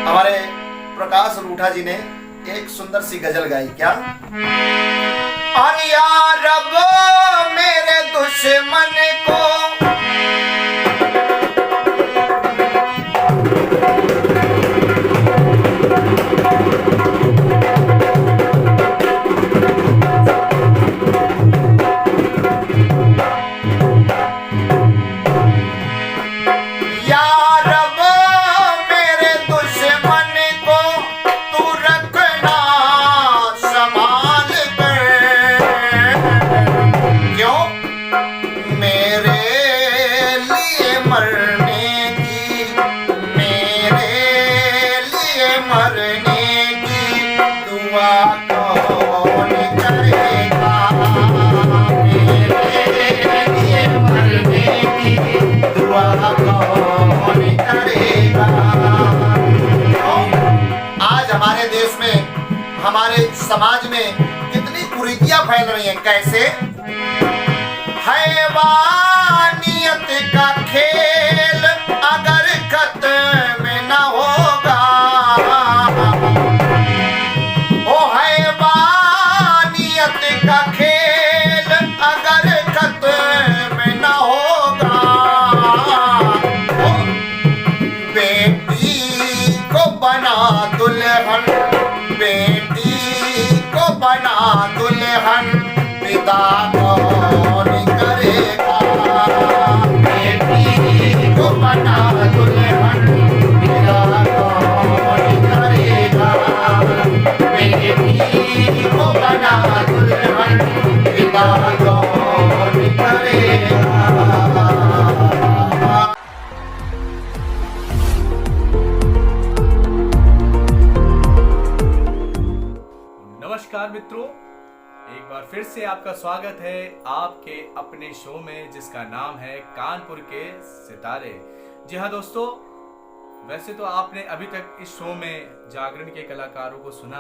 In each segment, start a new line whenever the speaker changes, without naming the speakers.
हमारे प्रकाश रूठा जी ने एक सुंदर सी गजल गाई। क्या? अरे यार रब मेरे दुश्मन को हमारे समाज में कितनी कुरीतियां फैल रही हैं। कैसे? हैवानियत का खेल अगर खत्म न होगा, ओ हैवानियत का खेल अगर खत्म न होगा, ओ बेटी को बना दुल्हन, बेटी को बना दुल्हन, पिता कौन करेगा? बेटी को बना दुल्हन, पिता कौन करेगा? बेटी को बना दुल्हन, पिता कौन करेगा?
नमस्कार मित्रों, एक बार फिर से आपका स्वागत है आपके अपने शो में जिसका नाम है कानपुर के सितारे। जी हाँ दोस्तों, वैसे तो आपने अभी तक इस शो में जागरण के कलाकारों को सुना,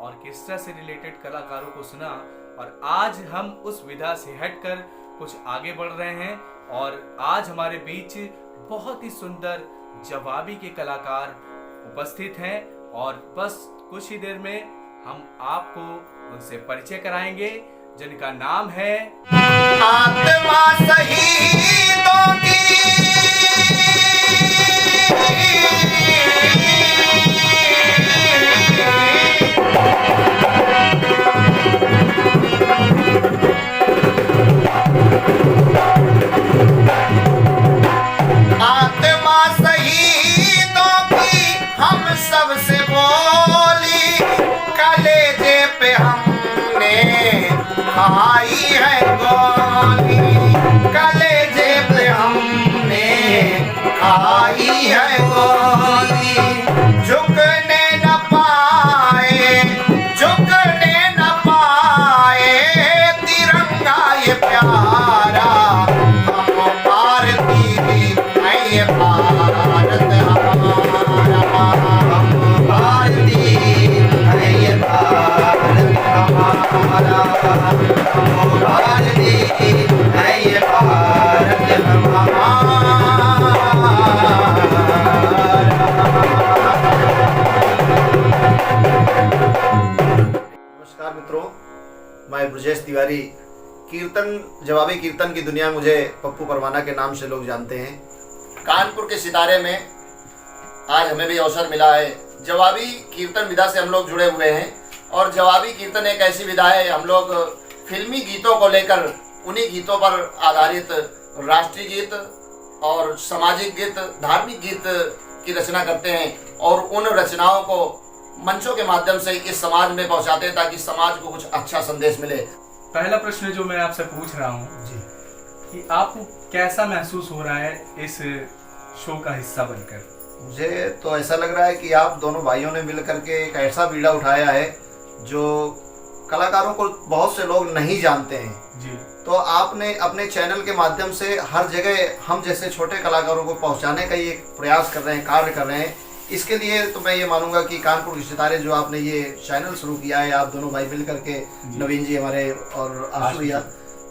ऑर्केस्ट्रा से रिलेटेड कलाकारों को सुना, और आज हम उस विधा से हटकर कुछ आगे बढ़ रहे हैं और आज हमारे बीच बहुत ही सुंदर जवाबी के कलाकार उपस्थित हैं और बस कुछ ही देर में हम आपको उनसे परिचय कराएंगे, जिनका नाम है
आत्मा शहीदों की। आत्मा शहीदों की हम सबसे बोली, कलेजे पे हमने खाई है गोली, कलेजे पे हमने खाई है गोली। झुकने न पाए, झुकने न पाए तिरंगा ये प्यारा, हम भारतीय है ये भारत हमारा, हम भारतीय है ये भारत हमारा, हम भारतीय है ये भारत हमारा। नमस्कार मित्रों, मैं ब्रजेश तिवारी। कीर्तन, जवाबी कीर्तन की दुनिया मुझे पप्पू परवाना के नाम से लोग जानते हैं। कानपुर के सितारे में आज हमें भी अवसर मिला है। जवाबी कीर्तन विधा से हम लोग जुड़े हुए हैं और जवाबी कीर्तन एक ऐसी विधा है, हम लोग फिल्मी गीतों को लेकर उन्हीं गीतों पर आधारित राष्ट्रीय गीत और सामाजिक गीत, धार्मिक गीत की रचना करते हैं और उन रचनाओं को मंचों के माध्यम से इस समाज में पहुंचाते हैं ताकि समाज को कुछ अच्छा संदेश मिले।
पहला प्रश्न जो मैं आपसे पूछ रहा हूँ
जी,
कि आपको कैसा महसूस हो रहा है इस शो का हिस्सा बनकर?
मुझे तो ऐसा लग रहा है कि आप दोनों भाइयों ने मिलकर के एक ऐसा बीड़ा उठाया है जो कलाकारों को बहुत से लोग नहीं जानते हैं
जी।
तो आपने अपने चैनल के माध्यम से हर जगह हम जैसे छोटे कलाकारों को पहुंचाने का ये प्रयास कर रहे हैं, कार्य कर रहे हैं। इसके लिए तो मैं ये मानूंगा कि कानपुर के सितारे जो आपने ये चैनल शुरू किया है, आप दोनों भाई मिल करके, नवीन जी हमारे और आशु भैया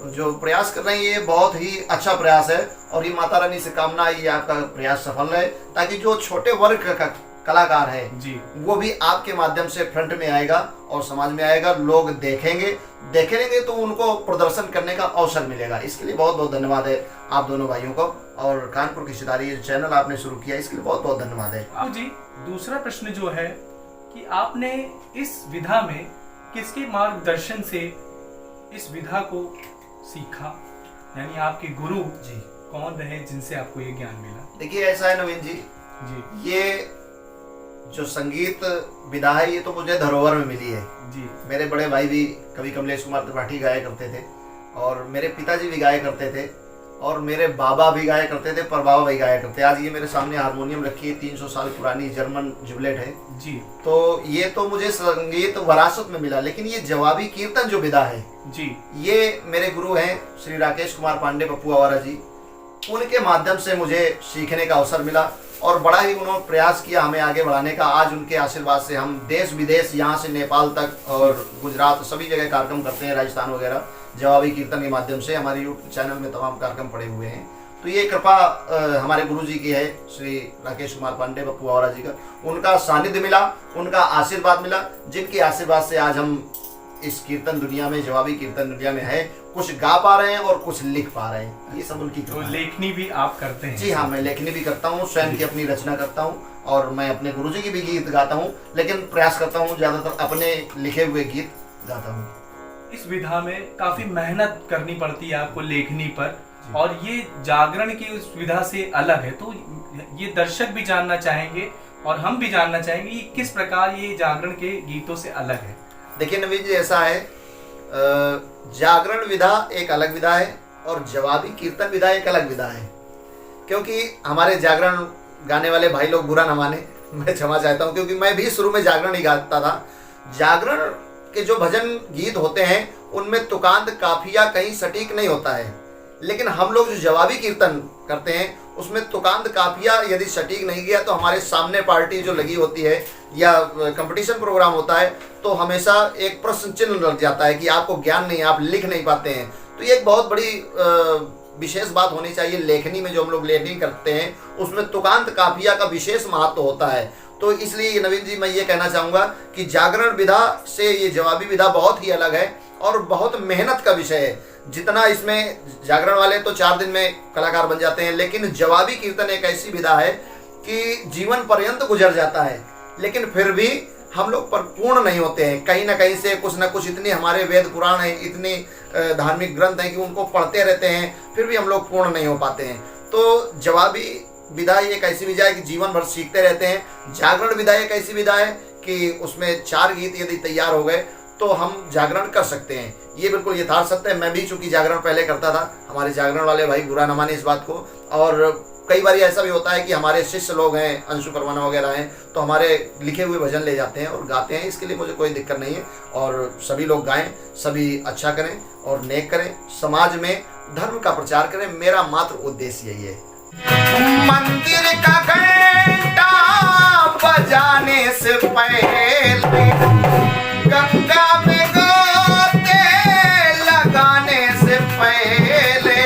जो प्रयास कर रहे हैं, ये बहुत ही अच्छा प्रयास है और ये माता रानी से कामना ये आपका प्रयास सफल रहे ताकि जो छोटे वर्ग का कलाकार है
जी
वो भी आपके माध्यम से फ्रंट में आएगा और समाज में आएगा। लोग देखेंगे तो उनको प्रदर्शन करने का अवसर मिलेगा। इसके लिए बहुत बहुत धन्यवाद है आप दोनों भाइयों को। और कानपुर की सितारे चैनल आपने शुरू किया, इसके लिए बहुत बहुत धन्यवाद है।
बाबू जी, दूसरा प्रश्न जो है कि आपने इस विधा में किसके मार्गदर्शन से इस विधा को सीखा, यानी आपके गुरु
जी
कौन रहे जिनसे आपको ये ज्ञान मिला?
देखिए ऐसा है नवीन जी,
जी
ये जो संगीत विधा है ये तो मुझे धरोहर में मिली है।
जी
मेरे बड़े भाई भी कवि कमलेश कुमार त्रिपाठी गाया करते थे और मेरे पिताजी भी गाया करते थे और मेरे बाबा भी गाया करते थे, परबाबा भी गाया करते। आज ये मेरे सामने हारमोनियम रखी है, 300 साल पुरानी जर्मन जुबलेट है
जी
तो ये तो मुझे संगीत विरासत में मिला। लेकिन ये जवाबी कीर्तन जो विधा है
जी
ये मेरे गुरु हैं श्री राकेश कुमार पांडे पप्पू आवारा जी, उनके माध्यम से मुझे सीखने का अवसर मिला और बड़ा ही उन्होंने प्रयास किया हमें आगे बढ़ाने का। आज उनके आशीर्वाद से हम देश विदेश यहाँ से नेपाल तक और गुजरात सभी जगह कार्यक्रम करते हैं, राजस्थान वगैरह जवाबी कीर्तन के माध्यम से। हमारे यूट्यूब चैनल में तमाम कार्यक्रम पड़े हुए हैं। तो ये कृपा हमारे गुरु जी की है श्री राकेश कुमार पांडे पप्पू आवारा जी का। उनका सानिध्य मिला, उनका आशीर्वाद मिला, जिनके आशीर्वाद से आज हम इस कीर्तन दुनिया में, जवाबी कीर्तन दुनिया में है, कुछ गा पा रहे हैं और कुछ लिख पा रहे हैं। ये सब उनकी
तो
कृपा है।
लेखनी भी आप करते हैं?
जी हाँ, मैं लेखनी भी करता हूँ, स्वयं की अपनी रचना करता हूँ और मैं अपने गुरुजी की भी गीत गाता हूँ, लेकिन प्रयास करता हूँ ज्यादातर अपने लिखे हुए गीत गाता हूँ।
इस विधा में काफी मेहनत करनी पड़ती है आपको लेखनी पर, और ये जागरण की उस विधा से अलग है। तो ये दर्शक भी जानना चाहेंगे और हम भी जानना चाहेंगे कि किस प्रकार ये जागरण के गीतों से अलग है।
देखिए नवीन जी, ऐसा है जागरण विधा एक अलग विधा है और जवाबी कीर्तन विधा एक अलग विधा है। क्योंकि हमारे जागरण गाने वाले भाई लोग बुरा न माने, मैं क्षमा चाहता हूँ, क्योंकि मैं भी शुरू में जागरण ही गाता था। जागरण के जो भजन गीत होते हैं उनमें तुकांत काफिया कहीं सटीक नहीं होता है, लेकिन हम लोग जो जवाबी कीर्तन करते हैं उसमें तुकांत काफिया यदि सटीक नहीं गया तो हमारे सामने पार्टी जो लगी होती है या कंपटीशन प्रोग्राम होता है तो हमेशा एक प्रश्न चिन्ह लग जाता है कि आपको ज्ञान नहीं, आप लिख नहीं पाते हैं। तो ये एक बहुत बड़ी विशेष बात होनी चाहिए। लेखनी में जो हम लोग लेखनी करते हैं उसमें तुकांत काफिया का विशेष महत्व होता है। तो इसलिए नवीन जी मैं ये कहना चाहूँगा कि जागरण विधा से ये जवाबी विधा बहुत ही अलग है और बहुत मेहनत का विषय है। जितना इसमें जागरण वाले तो 4 दिन में कलाकार बन जाते हैं, लेकिन जवाबी कीर्तन एक ऐसी विधा है कि जीवन पर्यंत गुजर जाता है, लेकिन फिर भी हम लोग पर पूर्ण नहीं होते हैं। कहीं ना कहीं से कुछ ना कुछ, इतनी हमारे वेद पुराण हैं, इतने धार्मिक ग्रंथ हैं कि उनको पढ़ते रहते हैं, फिर भी हम लोग पूर्ण नहीं हो पाते हैं। तो जवाबी विधा एक ऐसी विधा है कि जीवन भर सीखते रहते हैं। जागरण विधा एक ऐसी विधा है कि उसमें 4 गीत यदि तैयार हो गए तो हम जागरण कर सकते हैं। ये बिल्कुल यथार्थ सत्य है। मैं भी चूंकि जागरण पहले करता था, हमारे जागरण वाले भाई बुरा न माने इस बात को। और कई बार ऐसा भी होता है कि हमारे शिष्य लोग हैं, अंशु परवाना वगैरह हैं, तो हमारे लिखे हुए भजन ले जाते हैं और गाते हैं। इसके लिए मुझे कोई दिक्कत नहीं है। और सभी लोग गाएं, सभी अच्छा करें और नेक करें, समाज में धर्म का प्रचार करें। मेरा मात्र उद्देश्य यही है। मंदिर का घंटा बजाने से पहले गंगा में गोते लगाने से पहले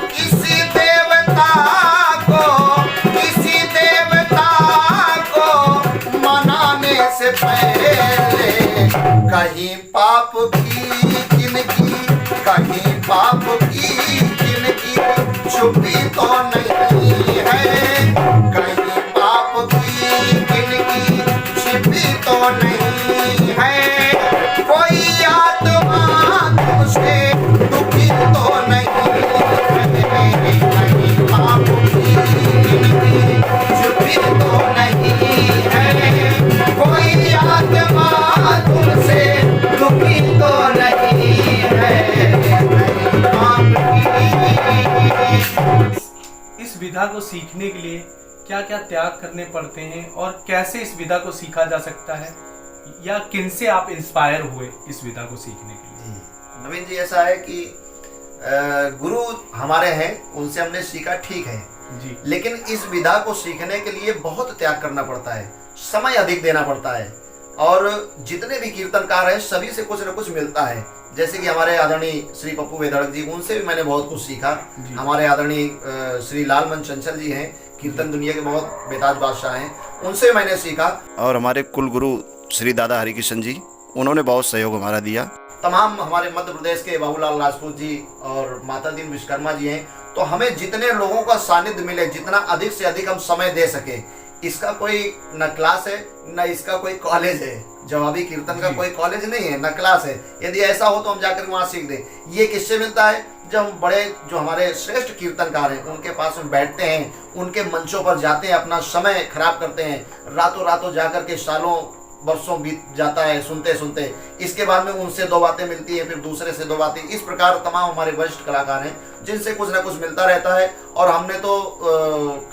किसी देवता को मनाने से पहले कहीं पाप की जिनकी, कहीं पाप की जिनकी छुपी तो नहीं है, कहीं पाप की जिनकी छिपी तो नहीं है, कोई आत्मा तुझसे दुखी तो नहीं है, कहीं पाप की जिनकी छिपी तो नहीं है, कोई आत्मा तुझसे दुखी तो नहीं है, कहीं पाप की।
इस विधा को सीखने के लिए क्या क्या त्याग करने पड़ते हैं और कैसे इस विधा को सीखा जा सकता है, या किनसे आप इंस्पायर हुए इस विधा को सीखने के लिए?
नवीन जी, ऐसा है कि गुरु हमारे हैं, उनसे हमने सीखा, ठीक है
जी,
लेकिन इस विधा को सीखने के लिए बहुत त्याग करना पड़ता है, समय अधिक देना पड़ता है। और जितने भी कीर्तनकार हैं सभी से कुछ न कुछ मिलता है। जैसे कि हमारे आदरणीय श्री पप्पू वेदड़क जी, उनसे भी मैंने बहुत कुछ सीखा। हमारे आदरणीय श्री लालमन चंचल जी हैं, कीर्तन दुनिया के बहुत बेताज बादशाह हैं, उनसे मैंने सीखा। और हमारे कुल गुरु श्री दादा हरिकिशन जी, उन्होंने बहुत सहयोग हमारा दिया। तमाम हमारे मध्य प्रदेश के बाबूलाल राजपूत जी और माता दीन विश्वकर्मा जी हैं, तो हमें जितने लोगों का सानिध्य मिले, जितना अधिक से अधिक हम समय दे सके, इसका कोई न क्लास है न इसका कोई कॉलेज है। जवाबी कीर्तन का कोई कॉलेज नहीं है, न क्लास है। यदि ऐसा हो तो हम जाकर वहाँ सीख दें। ये किससे मिलता है? जब हम बड़े जो हमारे श्रेष्ठ कीर्तनकार हैं उनके पास में बैठते हैं, उनके मंचों पर जाते हैं, अपना समय खराब करते हैं, रातों रातों जाकर के सालों वर्षों बीत जाता है सुनते सुनते। इसके बाद में उनसे 2 बातें मिलती है, फिर दूसरे से 2 बातें। इस प्रकार तमाम हमारे वरिष्ठ कलाकार हैं जिनसे कुछ ना कुछ मिलता रहता है। और हमने तो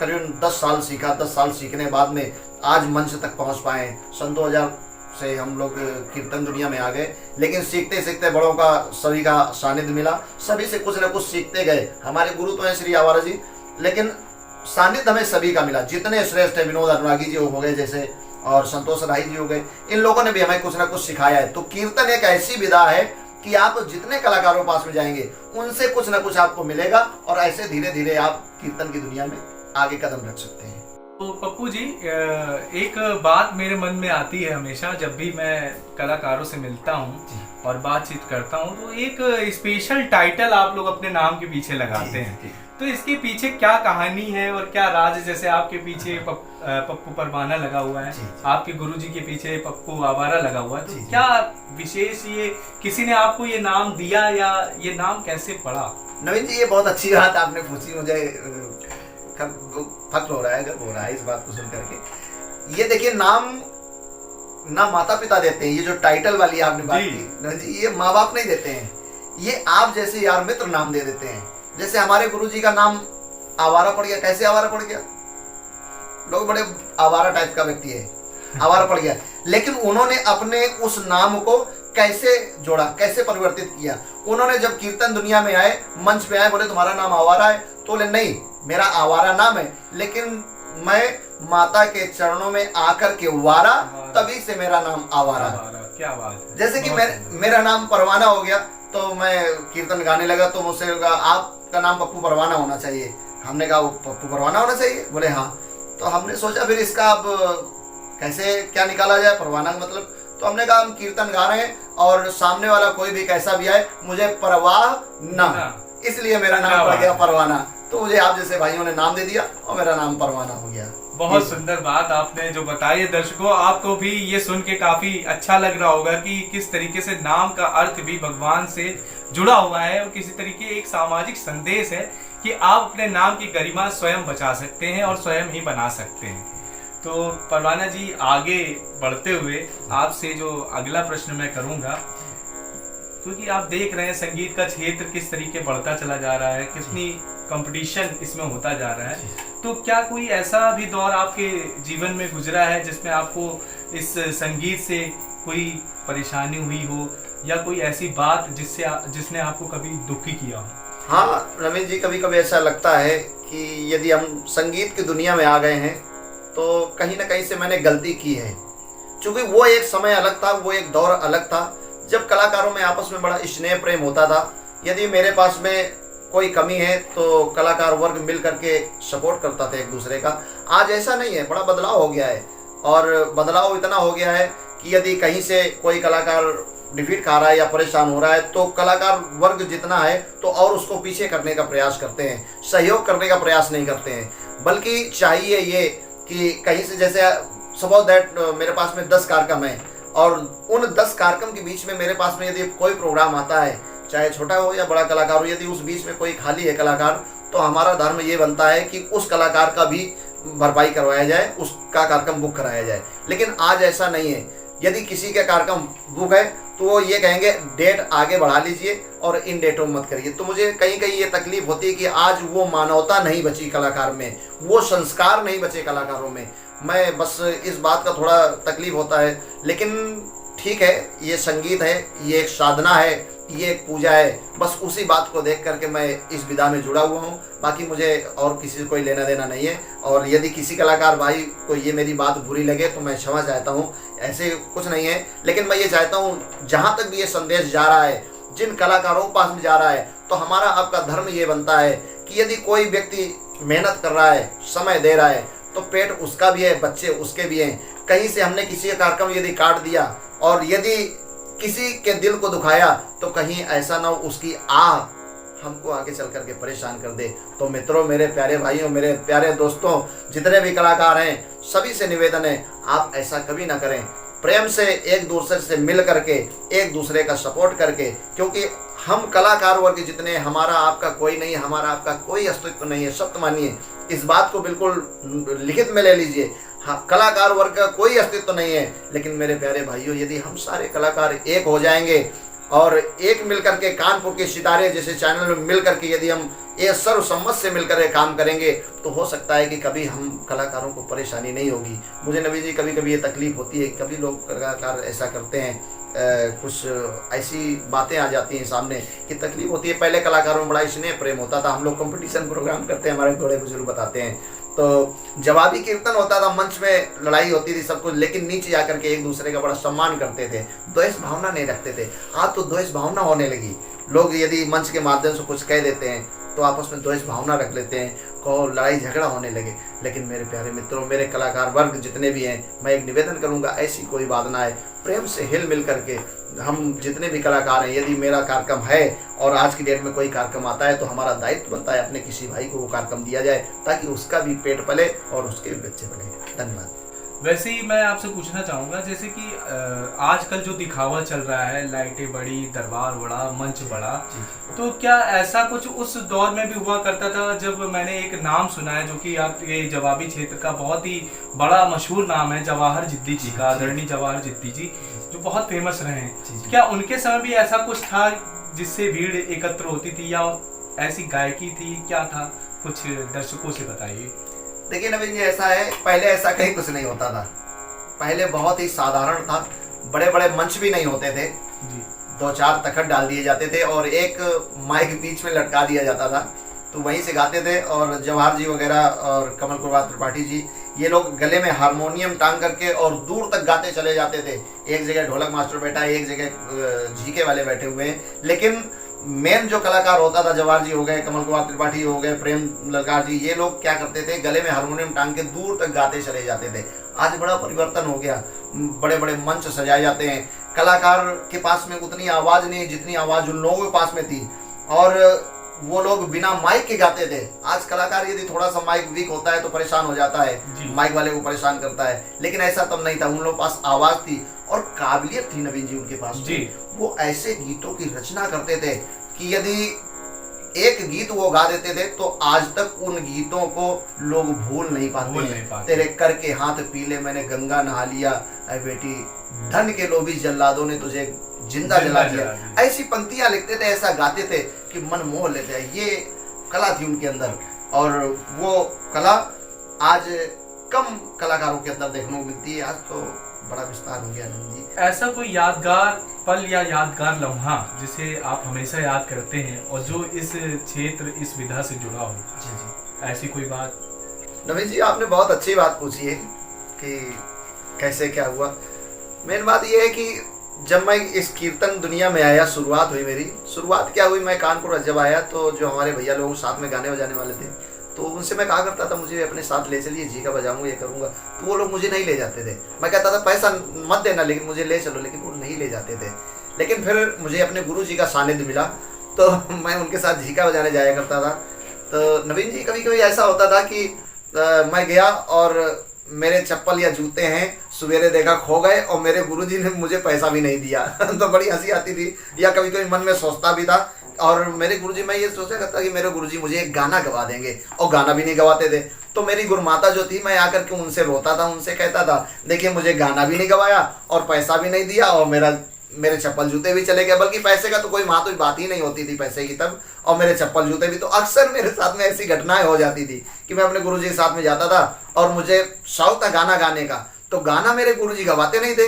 करीबन 10 साल सीखा। 10 साल सीखने बाद में आज मंच तक पहुंच पाए। सन 2000 से हम लोग कीर्तन दुनिया में आ गए, लेकिन सीखते सीखते बड़ों का सभी का सानिध्य मिला, सभी से कुछ ना कुछ सीखते गए। हमारे गुरु तो हैं श्री आवारा जी, लेकिन सानिध्य हमें सभी का मिला। जितने श्रेष्ठ है, विनोद अनुरागी जी हो गए जैसे, और संतोष राय जी हो गए, इन लोगों ने भी हमें कुछ ना कुछ सिखाया है। तो कीर्तन एक ऐसी विधा है कि आप जितने कलाकारों के पास में जाएंगे उनसे कुछ ना कुछ आपको मिलेगा, और ऐसे धीरे धीरे आप कीर्तन की दुनिया में आगे कदम रख सकते हैं।
तो पप्पू जी, एक बात मेरे मन में आती है हमेशा जब भी मैं कलाकारों से मिलता हूँ और बातचीत करता हूँ, तो एक स्पेशल टाइटल आप लोग अपने नाम के पीछे लगाते हैं। तो इसके पीछे क्या कहानी है और क्या राज है? जैसे आपके पीछे पप्पू परवाना लगा हुआ है, आपके गुरुजी के पीछे पप्पू आवारा लगा हुआ है, तो क्या विशेष ये किसी ने आपको ये नाम दिया या ये नाम कैसे पड़ा?
नवीन जी, ये बहुत अच्छी बात आपने पूछी। मुझे फक्र हो रहा है, गर्व हो रहा है इस बात को सुन करके। ये देखिए, नाम ना माता पिता देते हैं। ये जो टाइटल वाली आपने बात की, ये माँ बाप नहीं देते हैं, ये आप जैसे यार मित्र नाम दे देते हैं। जैसे हमारे गुरुजी का नाम आवारा पड़ गया। कैसे आवारा पड़ गया? लोग बड़े आवारा टाइप का व्यक्ति है, आवारा पड़ गया। लेकिन उन्होंने अपने उस नाम को कैसे जोड़ा, कैसे परिवर्तित किया? उन्होंने जब कीर्तन दुनिया में आए, मंच पे आए, बोले तुम्हारा नाम आवारा है? तो बोले नहीं, मेरा आवारा नाम है, लेकिन मैं माता के चरणों में आकर के वारा, तभी से मेरा नाम आवारा।
क्या बात है।
जैसे कि मेरा नाम परवाना हो गया, तो मैं कीर्तन गाने लगा, तो मुझसे आपका नाम पप्पू परवाना होना चाहिए। हमने कहा पप्पू परवाना होना चाहिए? बोले हाँ। तो हमने सोचा फिर इसका अब कैसे क्या निकाला जाए परवाना का मतलब। तो हमने कहा हम कीर्तन गा रहे हैं और सामने वाला कोई भी कैसा भी आए, मुझे परवाह ना, इसलिए मेरा नाम पड़ गया परवाना। तो मुझे आप जैसे भाइयों ने नाम दे दिया और मेरा नाम परवाना हो गया।
बहुत सुंदर बात आपने जो बताई है दर्शकों, आपको भी ये सुन के काफी अच्छा लग रहा होगा कि किस तरीके से नाम का अर्थ भी भगवान से जुड़ा हुआ है और किसी तरीके एक सामाजिक संदेश है कि आप अपने नाम की गरिमा स्वयं बचा सकते हैं और स्वयं ही बना सकते हैं। तो परवाना जी, आगे बढ़ते हुए आपसे जो अगला प्रश्न मैं करूंगा, क्योंकि आप देख रहे हैं संगीत का क्षेत्र किस तरीके बढ़ता चला जा रहा है, कितनी कंपटीशन इसमें होता जा रहा है, तो क्या कोई ऐसा भी दौर आपके जीवन में गुजरा है जिसमें आपको इस संगीत से कोई परेशानी हुई हो या कोई ऐसी बात जिसने आपको कभी दुखी किया हो?
हाँ रमेश जी, कभी कभी ऐसा लगता है कि यदि हम संगीत की दुनिया में आ गए हैं तो कहीं ना कहीं से मैंने गलती की है। क्योंकि वो एक समय अलग था, वो एक दौर अलग था जब कलाकारों में आपस में बड़ा स्नेह प्रेम होता था। यदि मेरे पास में कोई कमी है तो कलाकार वर्ग मिल करके सपोर्ट करता था एक दूसरे का। आज ऐसा नहीं है, बड़ा बदलाव हो गया है। और बदलाव इतना हो गया है कि यदि कहीं से कोई कलाकार डिफीट खा रहा है या परेशान हो रहा है तो कलाकार वर्ग जितना है तो और उसको पीछे करने का प्रयास करते हैं, सहयोग करने का प्रयास नहीं करते हैं। बल्कि चाहिए ये कि कहीं से, जैसे सपोज दैट मेरे पास में 10 कार्यक्रम है और उन 10 कार्यक्रम के बीच में मेरे पास में यदि कोई प्रोग्राम आता है, चाहे छोटा हो या बड़ा कलाकार हो, यदि उस बीच में कोई खाली है कलाकार, तो हमारा धर्म ये बनता है कि उस कलाकार का भी भरपाई करवाया जाए, उसका कार्यक्रम बुक कराया जाए। लेकिन आज ऐसा नहीं है। यदि किसी का कार्यक्रम बुक है तो वो ये कहेंगे डेट आगे बढ़ा लीजिए और इन डेटों में मत करिए। तो मुझे कहीं कहीं ये तकलीफ होती है कि आज वो मानवता नहीं बची कलाकार में, वो संस्कार नहीं बचे कलाकारों में। मैं बस इस बात का थोड़ा तकलीफ होता है। लेकिन ठीक है, ये संगीत है, ये एक साधना है, ये एक पूजा है। बस उसी बात को देख करके मैं इस विधा में जुड़ा हुआ हूँ। बाकी मुझे और किसी से कोई लेना देना नहीं है। और यदि किसी कलाकार भाई को ये मेरी बात बुरी लगे तो मैं क्षमा चाहता हूँ, ऐसे कुछ नहीं है। लेकिन मैं ये चाहता हूँ जहाँ तक भी ये संदेश जा रहा है, जिन कलाकारों के पास में जा रहा है, तो हमारा आपका धर्म ये बनता है कि यदि कोई व्यक्ति मेहनत कर रहा है, समय दे रहा है, तो तो पेट उसका भी है, बच्चे उसके भी हैं। कहीं से हमने किसी का कार्यक्रम यदि काट दिया और यदि किसी के दिल को दुखाया तो कहीं ऐसा ना हो उसकी आह हमको आगे चल करके परेशान कर दे। तो मित्रों, मेरे प्यारे भाइयों, मेरे प्यारे दोस्तों, जितने भी कलाकार हैं, सभी से निवेदन है आप ऐसा कभी ना करें। प्रेम से एक दूसरे से मिल करके, एक दूसरे का सपोर्ट करके, क्योंकि हम कलाकार वर्ग जितने, हमारा आपका कोई नहीं, हमारा आपका कोई अस्तित्व नहीं है। सत्य मानिए, इस बात को बिल्कुल लिखित में ले लीजिए। हाँ, कलाकार वर्ग का कोई अस्तित्व नहीं है। लेकिन मेरे प्यारे भाइयों, यदि हम सारे कलाकार एक हो जाएंगे और एक मिलकर के कानपुर के सितारे जैसे चैनल में मिलकर के यदि हम ये सर्वसम्मत से मिलकर काम करेंगे तो हो सकता है कि कभी हम कलाकारों को परेशानी नहीं होगी। मुझे नवीन जी कभी कभी ये तकलीफ होती है, कभी लोग कलाकार ऐसा करते हैं, कुछ ऐसी बातें आ जाती हैं सामने कि तकलीफ होती है। पहले कलाकारों में बड़ा स्नेह प्रेम होता था, हम लोग कंपटीशन प्रोग्राम करते हैं, हमारे बड़े बुजुर्ग बताते हैं, तो जवाबी कीर्तन होता था, मंच में लड़ाई होती थी सब कुछ, लेकिन नीचे जाकर के एक दूसरे का बड़ा सम्मान करते थे, द्वेष भावना नहीं रखते थे। आज तो द्वेष भावना होने लगी। लोग यदि मंच के माध्यम से कुछ कह देते हैं तो आपस में द्वेष भावना रख लेते हैं, को लड़ाई झगड़ा होने लगे। लेकिन मेरे प्यारे मित्रों, मेरे कलाकार वर्ग जितने भी हैं, मैं एक निवेदन करूंगा, ऐसी कोई बात ना है। प्रेम से हिल मिल करके हम जितने भी कलाकार हैं, यदि मेरा कार्यक्रम है और आज की डेट में कोई कार्यक्रम आता है तो हमारा दायित्व बनता है अपने किसी भाई को वो कार्यक्रम दिया जाए ताकि उसका भी पेट पले और उसके भी बच्चे पले। धन्यवाद।
वैसे ही मैं आपसे पूछना चाहूँगा, जैसे कि आजकल जो दिखावा चल रहा है, लाइटें बड़ी, दरबार बड़ा, मंच बड़ा, तो क्या ऐसा कुछ उस दौर में भी हुआ करता था? जब मैंने एक नाम सुना है जो कि आपके जवाबी क्षेत्र का बहुत ही बड़ा मशहूर नाम है, जवाहर जिद्दी जी का, आदरणीय जवाहर जिद्दी जी, जो बहुत फेमस रहे हैं। क्या उनके समय भी ऐसा कुछ था जिससे भीड़ एकत्र होती थी या ऐसी गायकी थी, क्या था? कुछ दर्शकों से बताइए।
देखिए नवीन जी, ऐसा है, पहले ऐसा कहीं कुछ नहीं होता था। पहले बहुत ही साधारण था, बड़े बड़े मंच भी नहीं होते थे जी। 2-4 तखत डाल दिए जाते थे और एक माइक बीच में लटका दिया जाता था, तो वहीं से गाते थे। और जवाहर जी वगैरह और कमल कुमार त्रिपाठी जी, ये लोग गले में हारमोनियम टांग करके और दूर तक गाते चले जाते थे। एक जगह ढोलक मास्टर बैठा है, एक जगह झीके वाले बैठे हुए हैं। लेकिन मेन जो कलाकार होता था, जवाहर जी हो गए, कमल कुमार त्रिपाठी हो गए, प्रेम ललकार जी, ये लोग क्या करते थे, गले में हारमोनियम टांग के दूर तक गाते चले जाते थे। आज बड़ा परिवर्तन हो गया, बड़े बड़े मंच सजाए जाते हैं। कलाकार के पास में उतनी आवाज नहीं जितनी आवाज उन लोगों के पास में थी, और वो लोग बिना माइक के गाते थे। आज कलाकार यदि थोड़ा सा माइक वीक होता है तो परेशान हो जाता है, माइक वाले को परेशान करता है, लेकिन ऐसा तब नहीं था। उन लोगों के पास आवाज थी और काबिलियत थी नवीन जी उनके पास जी। वो ऐसे गीतों की रचना करते थे कि यदि एक गीत वो गा देते थे तो आज तक उन गीतों को लोग भूल नहीं पाते। तेरे करके हाथ पीले मैंने गंगा नहा लिया, ऐ बेटी धन के लोभी जल्लादों ने तुझे जिंदा जला दिया। ऐसी पंक्तियां लिखते थे, ऐसा गाते थे कि मन मोह लेते हैं। ये कला थी उनके अंदर, और वो कला आज कम कलाकारों के अंदर देखने को मिलती है। आज तो बड़ा विस्तार हो गया नंद जी।
ऐसा कोई यादगार पल या यादगार लम्हा जिसे आप हमेशा याद करते हैं और जो इस क्षेत्र, इस विधा से जुड़ा हो?
जी जी,
ऐसी कोई बात?
नवीन जी, आपने बहुत अच्छी बात पूछी है कि कैसे क्या हुआ। मेन बात यह है कि जब मैं इस कीर्तन दुनिया में आया, शुरुआत हुई मेरी। शुरुआत क्या हुई, मैं कानपुर जब आया तो जो हमारे भैया लोग साथ में गाने बजाने वाले थे, तो उनसे मैं कहा करता था मुझे अपने साथ ले चलिए, जी का बजाऊंगा, ये करूंगा। तो वो लोग मुझे नहीं ले जाते थे। मैं कहता था पैसा मत देना लेकिन मुझे ले चलो, लेकिन वो नहीं ले जाते थे। लेकिन फिर मुझे अपने गुरु जी का सानिध्य मिला तो मैं उनके साथ झीका बजाने जाया करता था। तो नवीन जी, कभी कभी ऐसा होता था कि मैं गया और मेरे चप्पल या जूते हैं, सवेरे देखा खो गए और मेरे गुरुजी ने मुझे पैसा भी नहीं दिया तो बड़ी हंसी आती थी। या कभी कभी मन में सोचता भी था, और मेरे गुरुजी, मैं ये सोचा करता कि मेरे गुरुजी मुझे एक गाना गवा देंगे, और गाना भी नहीं गवाते थे। तो मेरी गुरुमाता जो थी, मैं आकर के उनसे रोता था, उनसे कहता था देखिए मुझे गाना भी नहीं गवाया और पैसा भी नहीं दिया और मेरे चप्पल जूते भी चले गए। बल्कि पैसे का तो कोई बात ही नहीं होती थी पैसे की तब, और मेरे चप्पल जूते भी। तो अक्सर मेरे साथ में ऐसी घटनाएं हो जाती थी कि मैं अपने गुरुजी के साथ में जाता था और मुझे शौक था गाना गाने का, तो गाना मेरे गुरुजी गवाते नहीं थे,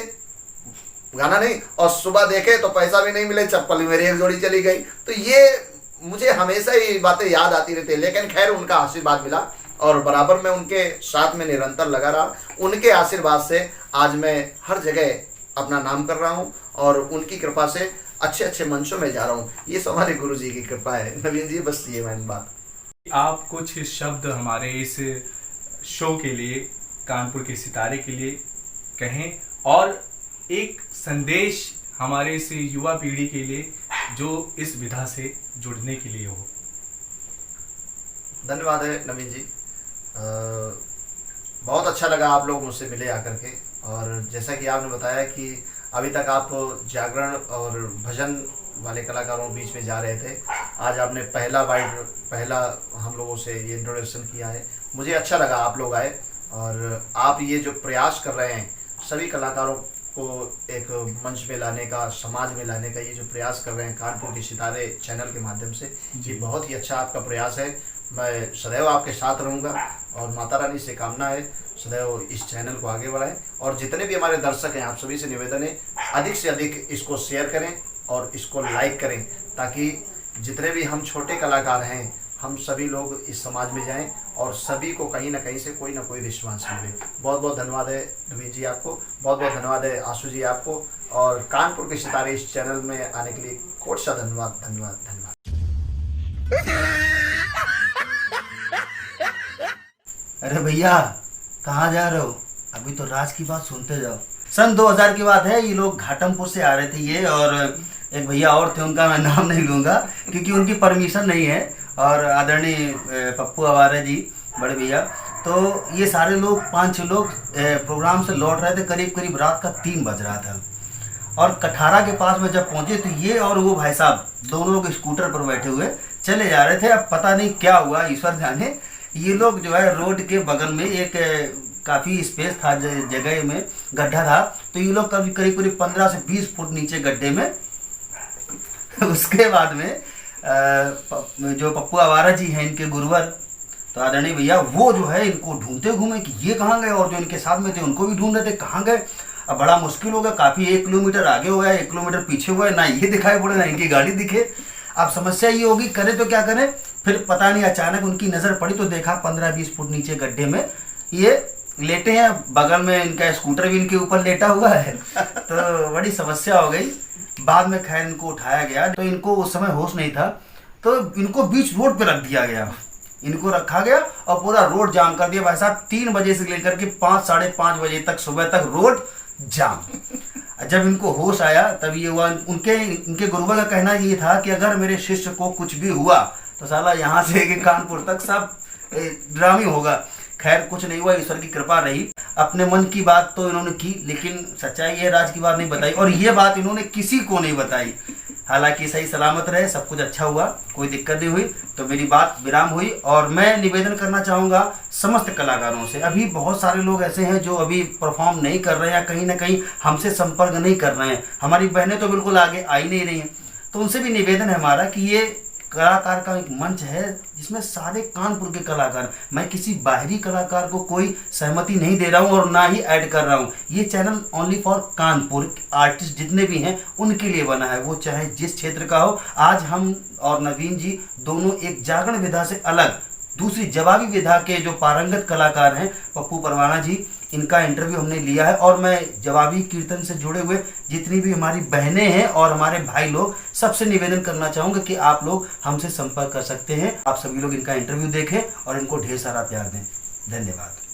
गाना नहीं, और सुबह देखे तो पैसा भी नहीं मिले, चप्पल भी मेरी एक जोड़ी चली गई। तो ये मुझे हमेशा ये बातें याद आती रहती है। लेकिन खैर उनका आशीर्वाद मिला और बराबर मैं उनके साथ में निरंतर लगा रहा। उनके आशीर्वाद से आज मैं हर जगह अपना नाम कर रहा हूँ और उनकी कृपा से अच्छे अच्छे मंचों में जा रहा हूँ। ये सब हमारे गुरु जी की कृपा है नवीन जी, बस ये मैंने बात।
आप कुछ शब्द हमारे इस शो के लिए, कानपुर के सितारे के लिए कहें, और एक संदेश हमारे इस युवा पीढ़ी के लिए जो इस विधा से जुड़ने के लिए हो।
धन्यवाद है नवीन जी। बहुत अच्छा लगा आप लोग मुझसे मिले आकर के, और जैसा कि आपने बताया कि अभी तक आप जागरण और भजन वाले कलाकारों के बीच में जा रहे थे, आज आपने पहला हम लोगों से ये इंट्रोडक्शन किया है। मुझे अच्छा लगा आप लोग आए, और आप ये जो प्रयास कर रहे हैं सभी कलाकारों को एक मंच में लाने का, समाज में लाने का, ये जो प्रयास कर रहे हैं कानपुर के सितारे चैनल के माध्यम से, ये बहुत ही अच्छा आपका प्रयास है। मैं सदैव आपके साथ रहूँगा, और माता रानी से कामना है सदैव इस चैनल को आगे बढ़ाएं। और जितने भी हमारे दर्शक हैं, आप सभी से निवेदन है अधिक से अधिक इसको शेयर करें और इसको लाइक करें, ताकि जितने भी हम छोटे कलाकार हैं हम सभी लोग इस समाज में जाएं और सभी को कहीं ना कहीं से कोई ना कोई रिस्पांस मिले। बहुत बहुत धन्यवाद है नवीन जी आपको, बहुत बहुत धन्यवाद है आशु जी आपको, और कानपुर के सितारे इस चैनल में आने के लिए कोट सा धन्यवाद धन्यवाद धन्यवाद।
अरे भैया कहाँ जा रहे हो? अभी तो राज की बात सुनते जाओ। सन 2000 की बात है, ये लोग घाटमपुर से आ रहे थे ये, और एक भैया और थे, उनका मैं नाम नहीं लूँगा क्योंकि उनकी परमिशन नहीं है, और आदरणीय पप्पू आवारे जी बड़े भैया, तो ये सारे लोग 5-6 लोग प्रोग्राम से लौट रहे थे, करीब करीब रात का 3 बज रहा था, और कठारा के पास में जब पहुंचे तो ये और वो भाई साहब दोनों लोग स्कूटर पर बैठे हुए चले जा रहे थे। अब पता नहीं क्या हुआ, ईश्वर जाने, ये लोग जो है रोड के बगल में एक काफ़ी स्पेस था, जगह में गड्ढा था, तो ये लोग कभी करीब करीब 15 से 20 फुट नीचे गड्ढे में। उसके बाद में जो पप्पू आवारा जी हैं इनके गुरुवर, तो आदरणीय भैया, वो जो है इनको ढूंढते घूमे कि ये कहाँ गए, और जो इनके साथ में थे उनको भी ढूंढ रहे थे कहाँ गए। अब बड़ा मुश्किल हो गया, काफ़ी 1 किलोमीटर आगे हो गया, 1 किलोमीटर पीछे हुआ है, ना ये दिखाई पड़े ना इनकी गाड़ी दिखे। अब समस्या ये होगी, करें तो क्या करें। फिर पता नहीं अचानक उनकी नज़र पड़ी तो देखा 15-20 फुट नीचे गड्ढे में ये लेटे हैं, बगल में इनका स्कूटर भी इनके ऊपर लेटा हुआ है। तो बड़ी समस्या हो गई। बाद में खैर इनको उठाया गया, तो इनको उस समय होश नहीं था, तो इनको बीच रोड पे रख दिया गया, इनको रखा गया और पूरा रोड जाम कर दिया भाई साहब। 3 बजे से लेकर के 5-5:30 बजे तक, सुबह तक रोड जाम। जब इनको होश आया तब ये हुआ, इनके गुरुवर का कहना ये था कि अगर मेरे शिष्य को कुछ भी हुआ तो साला यहाँ से कानपुर तक सब ड्रामे होगा। खैर कुछ नहीं हुआ, ईश्वर की कृपा रही। अपने मन की बात तो इन्होंने की, लेकिन सच्चाई ये राज की बात नहीं बताई, और ये बात इन्होंने किसी को नहीं बताई। हालांकि सही सलामत रहे, सब कुछ अच्छा हुआ, कोई दिक्कत नहीं हुई। तो मेरी बात विराम हुई, और मैं निवेदन करना चाहूँगा समस्त कलाकारों से। अभी बहुत सारे लोग ऐसे हैं जो अभी परफॉर्म नहीं कर रहे हैं, कहीं ना कहीं हमसे संपर्क नहीं कर रहे हैं। हमारी बहनें तो बिल्कुल आगे आ ही नहीं रही हैं, तो उनसे भी निवेदन है हमारा कि ये कलाकार का एक मंच है जिसमें सारे कानपुर के कलाकार, मैं किसी बाहरी कलाकार को कोई सहमति नहीं दे रहा हूँ और ना ही ऐड कर रहा हूँ। ये channel only for Kanpur artist जितने भी हैं उनके लिए बना है, वो चाहे जिस क्षेत्र का हो। आज हम और नवीन जी दोनों एक जागरण विधा से अलग दूसरी जवाबी विधा के जो पारंगत कलाकार हैं, पप्पू परवाना जी, इनका इंटरव्यू हमने लिया है। और मैं जवाबी कीर्तन से जुड़े हुए जितनी भी हमारी बहनें हैं और हमारे भाई लोग, सबसे निवेदन करना चाहूँगा कि आप लोग हमसे संपर्क कर सकते हैं। आप सभी लोग इनका इंटरव्यू देखें और इनको ढेर सारा प्यार दें। धन्यवाद।